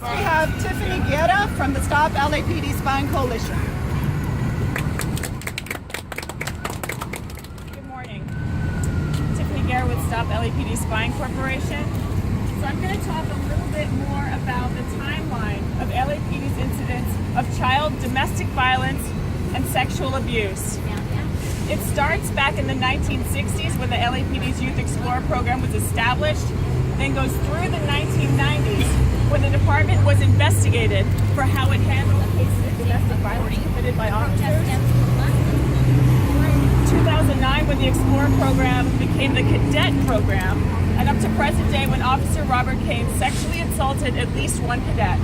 We have Tiffany Guerra from the Stop LAPD Spying Coalition. Good morning. Tiffany Guerra with Stop LAPD Spying Corporation. So I'm going to talk a little bit more about the timeline of LAPD's incidents of child domestic violence and sexual abuse. It starts back in the 1960s when the LAPD's Youth Explorer program was established, then goes through the 1990s when the department was investigated for how it handled cases of domestic violence committed by officers. Through 2009 when the Explorer program became the Cadet program, and up to present day when Officer Robert Kane sexually assaulted at least one cadet.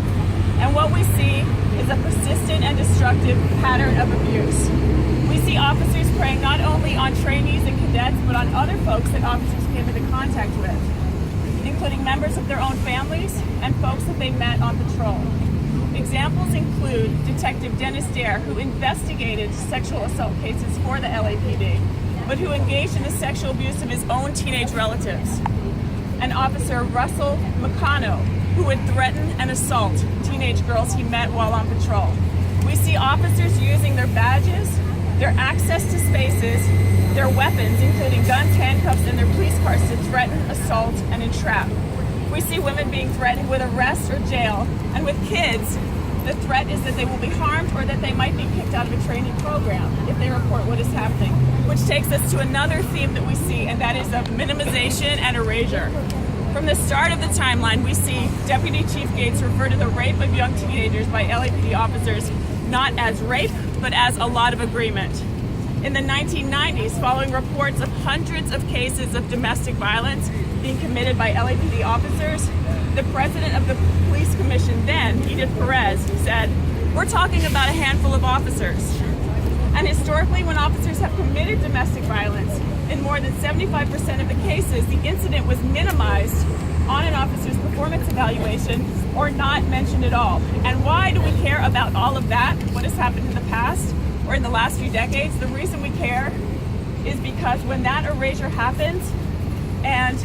And what we see is a persistent and destructive pattern of abuse. We see officers preying not only on trainees and cadets, but on other folks that officers came into contact with, including members of their own families and folks that they met on patrol. Examples include Detective Dennis Dare, who investigated sexual assault cases for the LAPD, but who engaged in the sexual abuse of his own teenage relatives. And Officer Russell McConnell, who would threaten and assault teenage girls he met while on patrol. We see officers using their badges, their access to spaces, their weapons, including guns, handcuffs, and their police cars to threaten, assault, and entrap. We see women being threatened with arrest or jail, and with kids, the threat is that they will be harmed or that they might be kicked out of a training program if they report what is happening, which takes us to another theme that we see, and that is of minimization and erasure. From the start of the timeline, we see Deputy Chief Gates refer to the rape of young teenagers by LAPD officers not as rape, but as a lot of agreement. In the 1990s, following reports of hundreds of cases of domestic violence being committed by LAPD officers, the president of the police commission then, Edith Perez, said, "We're talking about a handful of officers." And historically, when officers have committed domestic violence, in more than 75% of the cases, the incident was minimized on an officer's performance evaluation or not mentioned at all. And why do we care about all of that, what has happened in the past or in the last few decades? The reason we care is because when that erasure happens and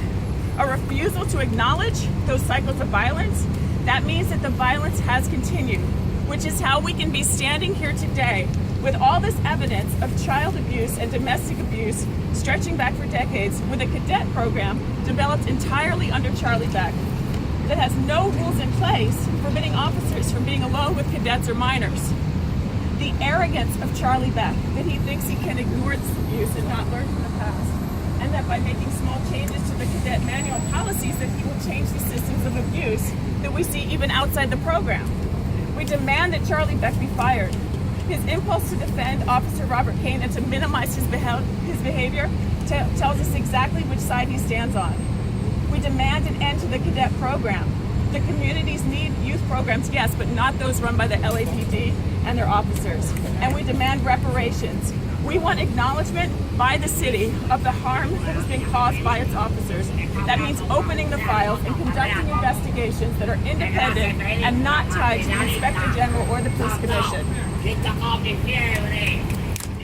a refusal to acknowledge those cycles of violence, that means that the violence has continued, which is how we can be standing here today with all this evidence of child abuse and domestic abuse stretching back for decades with a cadet program developed entirely under Charlie Beck that has no rules in place forbidding officers from being alone with cadets or minors. The arrogance of Charlie Beck, that he thinks he can ignore this abuse and not learn from the past, and that by making small changes to the cadet manual policies that he will change the systems of abuse that we see even outside the program. We demand that Charlie Beck be fired. His impulse to defend Officer Robert Kane and to minimize his behavior tells us exactly which side he stands on. We demand an end to the cadet program. The communities need youth programs, yes, but not those run by the LAPD and their officers. And we demand reparations. We want acknowledgement by the city of the harm that has been caused by its officers. That means opening the files and conducting investigations that are independent and not tied to the Inspector General or the Police Commission.